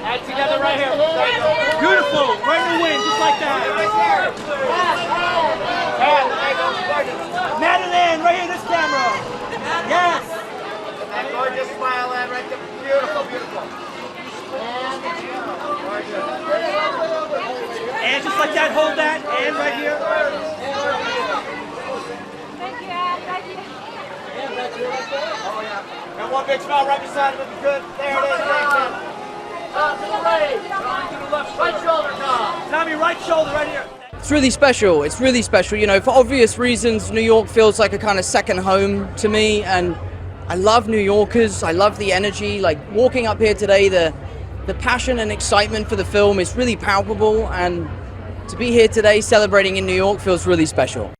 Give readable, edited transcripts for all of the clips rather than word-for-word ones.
Hands together right here. Beautiful. Right in the wind, just like that. Madeline, right here, this camera. Yes. That gorgeous smile, right there. Beautiful, beautiful. And just like that, hold that. And right here. Thank you, Ed. Thank you. Oh, yeah. And one big smile right beside him. Good. There it is. Thanks, man. To the right. To the left. Right shoulder, Tom. Tommy, right shoulder, right here. It's really special. It's really special. You know, for obvious reasons, New York feels like a kind of second home to me. And I love New Yorkers. I love the energy. Like, walking up here today, the passion and excitement for the film is really palpable. And to be here today celebrating in New York feels really special.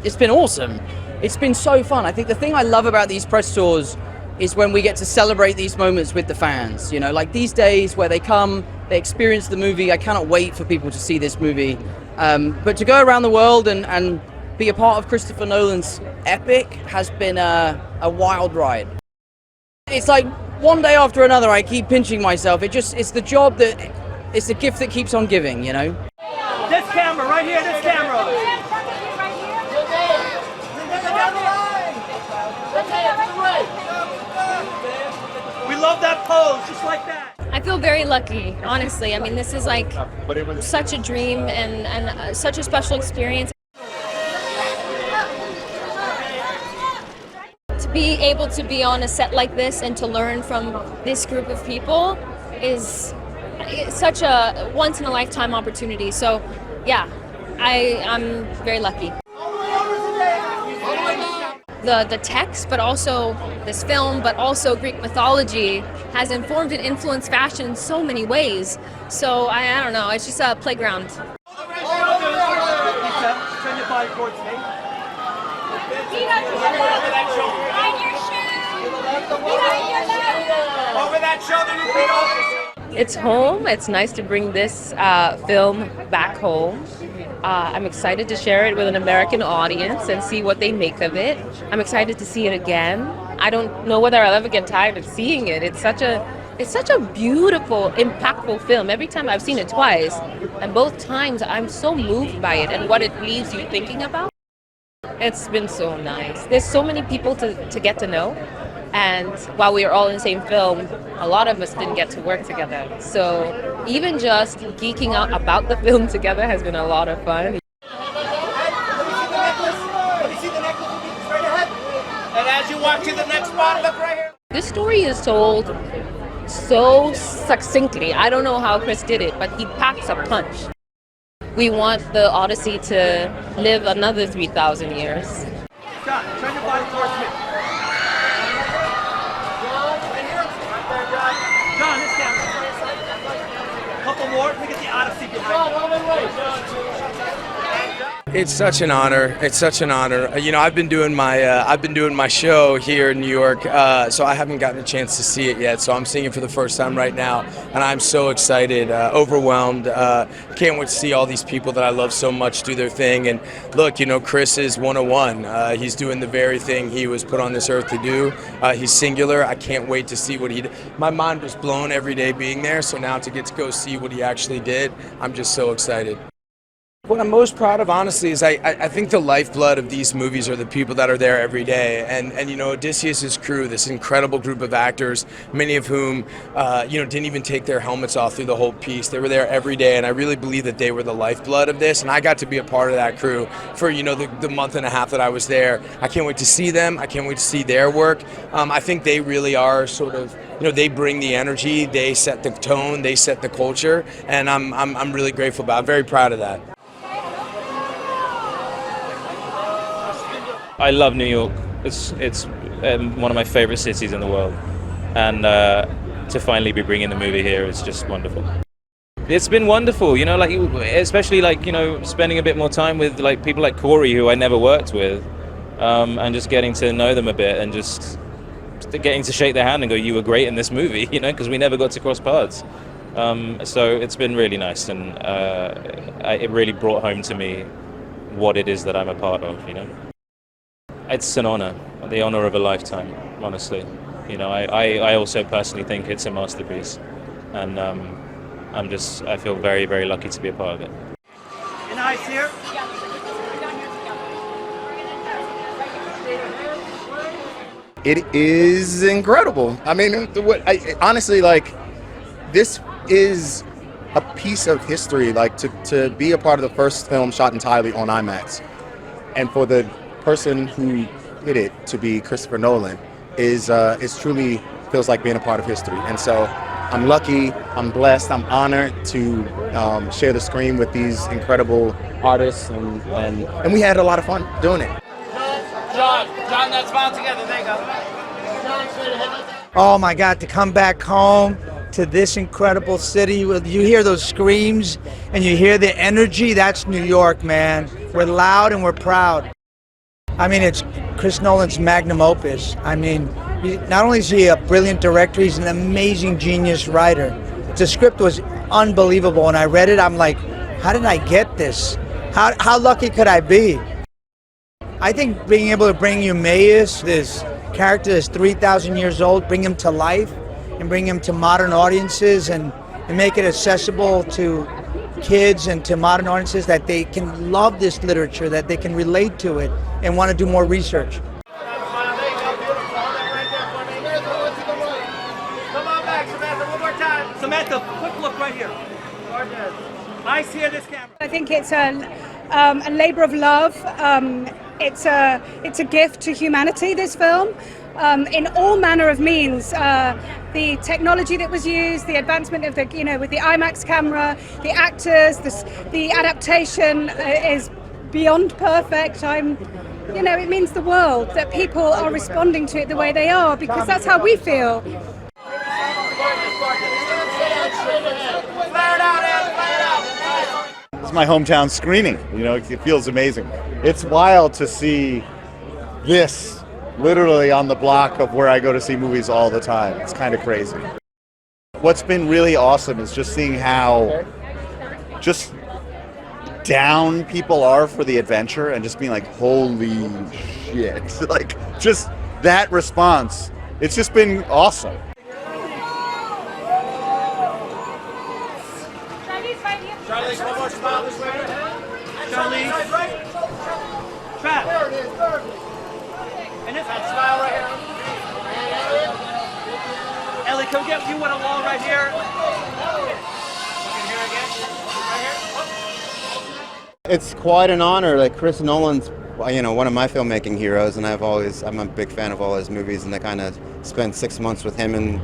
It's been awesome. It's been so fun. I think the thing I love about these press tours is when we get to celebrate these moments with the fans. You know, like these days where they come, they experience the movie. I cannot wait for people to see this movie. But to go around the world and be a part of Christopher Nolan's epic has been a wild ride. It's like one day after another, I keep pinching myself. It's the job it's the gift that keeps on giving, you know? This camera, right here, this camera. We love that pose, just like that. I feel very lucky, honestly. I mean, this is like such a dream and such a special experience. To be able to be on a set like this and to learn from this group of people is such a once-in-a-lifetime opportunity. So, yeah, I'm very lucky. The text, but also this film, but also Greek mythology has informed and influenced fashion in so many ways. So I don't know, it's just a playground. Turn your body towards me. Over that shoulder, your feet over. It's home. It's nice to bring this film back home. I'm excited to share it with an American audience and see what they make of it. I'm excited to see it again. I don't know whether I'll ever get tired of seeing it. It's such a beautiful, impactful film. Every time I've seen it twice, and both times I'm so moved by it and what it leaves you thinking about. It's been so nice. There's so many people to get to know. And while we were all in the same film, a lot of us didn't get to work together. So even just geeking out about the film together has been a lot of fun. And as you walk to the next spot, look right here. This story is told so succinctly. I don't know how Chris did it, but he packs a punch. We want the Odyssey to live another 3,000 years. John, turn your body towards me. John, this camera. Couple more. Look at the Odyssey behind you. It's such an honor. It's such an honor. You know, I've been doing my show here in New York, so I haven't gotten a chance to see it yet. So I'm seeing it for the first time right now, and I'm so excited, overwhelmed. Can't wait to see all these people that I love so much do their thing. And look, you know, Chris is 101. He's doing the very thing he was put on this earth to do. He's singular. I can't wait to see what he did. My mind was blown every day being there. So now to get to go see what he actually did, I'm just so excited. What I'm most proud of, honestly, is I think the lifeblood of these movies are the people that are there every day. And you know, Odysseus' crew, this incredible group of actors, many of whom, you know, didn't even take their helmets off through the whole piece. They were there every day, and I really believe that they were the lifeblood of this. And I got to be a part of that crew for, you know, the month and a half that I was there. I can't wait to see them. I can't wait to see their work. I think they really are sort of, you know, they bring the energy, they set the tone, they set the culture, and I'm really grateful about it. I'm very proud of that. I love New York. It's one of my favorite cities in the world, and to finally be bringing the movie here is just wonderful. It's been wonderful, you know, like especially like, you know, spending a bit more time with like people like Corey, who I never worked with, and just getting to know them a bit and just getting to shake their hand and go, "You were great in this movie," you know, because we never got to cross paths. So it's been really nice, and it really brought home to me what it is that I'm a part of, you know. It's an honor, the honor of a lifetime, honestly. You know, I also personally think it's a masterpiece. and I feel very, very lucky to be a part of it. And eyes here. It is incredible. I mean, honestly, like, this is a piece of history. Like, to be a part of the first film shot entirely on IMAX, and for the person who did it to be Christopher Nolan is truly feels like being a part of history. And so I'm lucky, I'm blessed, I'm honored to share the screen with these incredible artists, and we had a lot of fun doing it. John, that smile together. There you go. Oh my God, to come back home to this incredible city, you hear those screams and you hear the energy, that's New York, man. We're loud and we're proud. I mean, it's Chris Nolan's magnum opus. I mean, not only is he a brilliant director, he's an amazing genius writer. The script was unbelievable, and I read it, I'm like, how did I get this? How lucky could I be? I think being able to bring Eumaeus, this character that's 3,000 years old, bring him to life and bring him to modern audiences and make it accessible to kids and to modern audiences, that they can love this literature, that they can relate to it and want to do more research. Come on back, Samantha, one more time. Samantha, quick look right here. Eyes here, this camera. I think it's a labor of love. It's a gift to humanity, this film, in all manner of means. The technology that was used, the advancement of with the IMAX camera, the actors, the adaptation is beyond perfect. It means the world that people are responding to it the way they are, because that's how we feel. It's my hometown screening, it feels amazing. It's wild to see this literally on the block of where I go to see movies all the time. It's kind of crazy. What's been really awesome is just seeing how just down people are for the adventure and just being like, holy shit. Like, just that response. It's just been awesome. Charlize, one more smile this way. Charlize. Trap. There it is. And this smile right here. Ellie, come get you one along right here. Here again. Right here. It's quite an honor. Like, Chris Nolan's, one of my filmmaking heroes, and I'm a big fan of all his movies, and I kind of spent 6 months with him and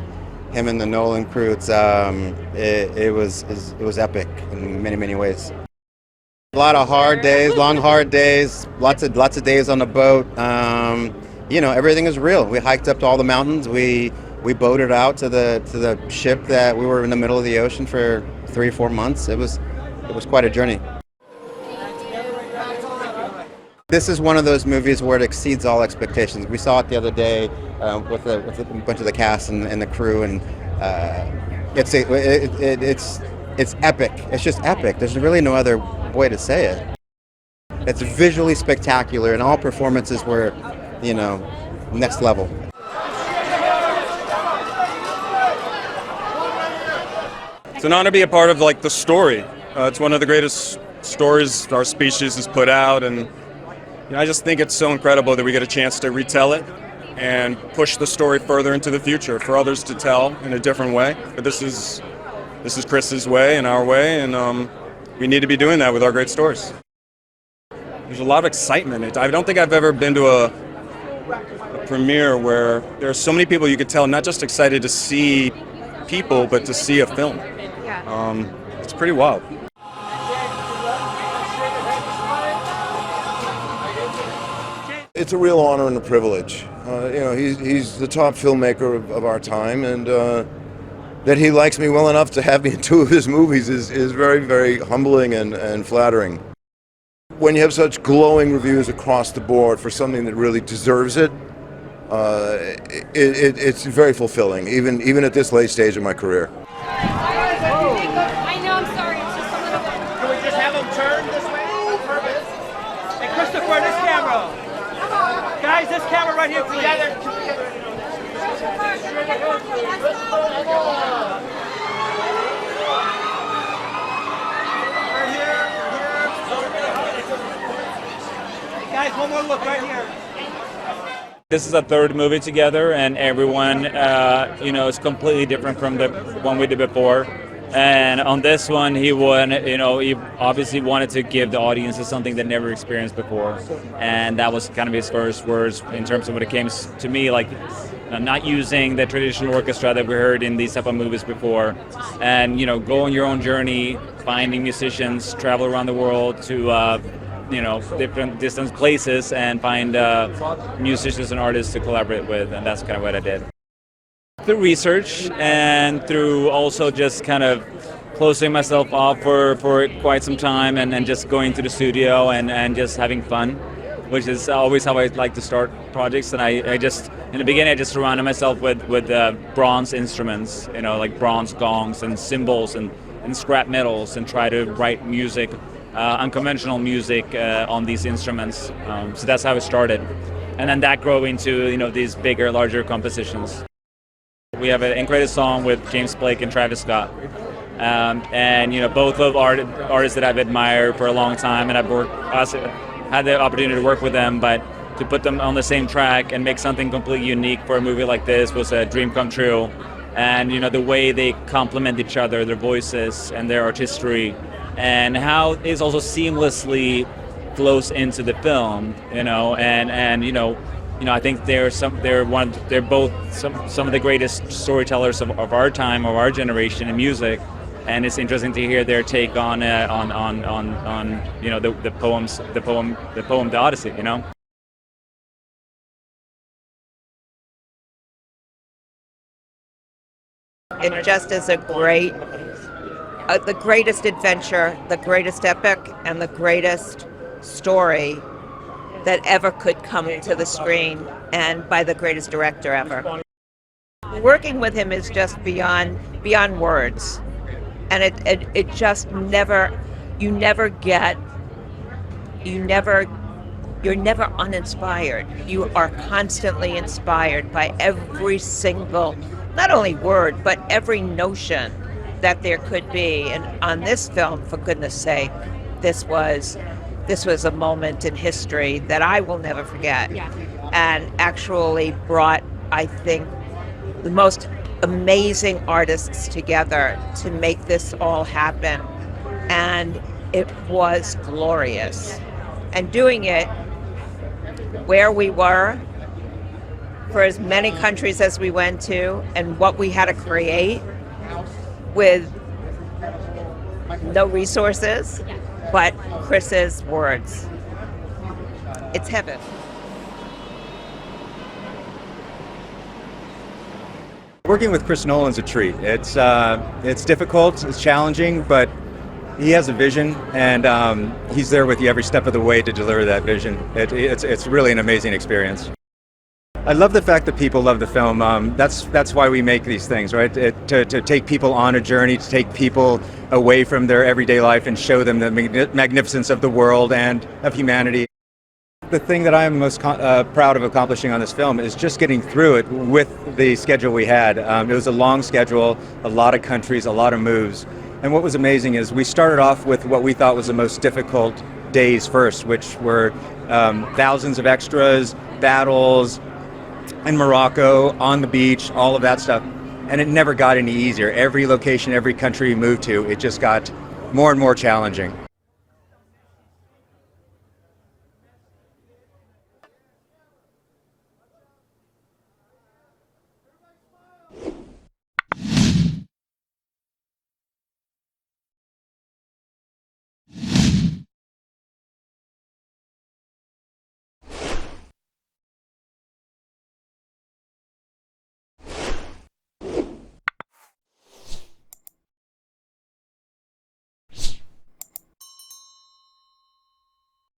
the Nolan crew. It was epic in many ways. A lot of hard days, long hard days, lots of days on the boat. Everything is real. We hiked up to all the mountains. We boated out to the ship that we were in the middle of the ocean for 3 or 4 months. It was quite a journey. This is one of those movies where it exceeds all expectations. We saw it the other day with a bunch of the cast and the crew, and it's epic. It's just epic. There's really no other way to say it. It's visually spectacular, and all performances were, next level. It's an honor to be a part of the story. It's one of the greatest stories our species has put out, and I just think it's so incredible that we get a chance to retell it and push the story further into the future for others to tell in a different way. But this is Chris's way and our way, and we need to be doing that with our great stories. There's a lot of excitement. I don't think I've ever been to a premiere where there are so many people you could tell not just excited to see people, but to see a film. It's pretty wild. It's a real honor and a privilege. He's the top filmmaker of our time, and that he likes me well enough to have me in 2 of his movies is very, very humbling and flattering. When you have such glowing reviews across the board for something that really deserves it, it's very fulfilling, even at this late stage of my career. I know, I'm sorry, it's just a little bit. Can we just have them turn this way? Perfect. And Christopher, this camera. Guys, this camera right here, please. one more look right here. This is a third movie together, and everyone, is completely different from the one we did before. And on this one, he obviously wanted to give the audiences something they never experienced before, and that was kind of his first words in terms of when it came to me, like not using the traditional orchestra that we heard in these type of movies before, and go on your own journey, finding musicians, travel around the world to different distant places and find musicians and artists to collaborate with, and that's kind of what I did. Through research and through also just kind of closing myself off for quite some time and just going to the studio and just having fun, which is always how I like to start projects. And I just, in the beginning, I just surrounded myself with bronze instruments, like bronze gongs and cymbals and scrap metals, and try to write music, unconventional music on these instruments. So that's how it started. And then that grew into, these bigger, larger compositions. We have an incredible song with James Blake and Travis Scott. And both of artists that I've admired for a long time, and I've had the opportunity to work with them, but to put them on the same track and make something completely unique for a movie like this was a dream come true. And the way they complement each other, their voices and their artistry, and how it also seamlessly flows into the film, I think they're both some of the greatest storytellers of our time, of our generation in music, and it's interesting to hear their take on the poem, the Odyssey. It just is the greatest adventure, the greatest epic, and the greatest story that ever could come to the screen, and by the greatest director ever. Working with him is just beyond words, and it just you're never uninspired. You are constantly inspired by every single, not only word, but every notion that there could be. And on this film, for goodness sake, this was a moment in history that I will never forget, and actually brought, I think, the most amazing artists together to make this all happen, and it was glorious. And doing it where we were, for as many countries as we went to, and what we had to create with no resources, but Chris's words. It's heaven. Working with Chris Nolan's a treat. It's difficult, it's challenging, but he has a vision, and he's there with you every step of the way to deliver that vision. It's really an amazing experience. I love the fact that people love the film. That's why we make these things, right? To take people on a journey, to take people away from their everyday life and show them the magnificence of the world and of humanity. The thing that I am most proud of accomplishing on this film is just getting through it with the schedule we had. It was a long schedule, a lot of countries, a lot of moves. And what was amazing is we started off with what we thought was the most difficult days first, which were thousands of extras, battles, in Morocco, on the beach, all of that stuff. And it never got any easier. Every location, every country we moved to, it just got more and more challenging.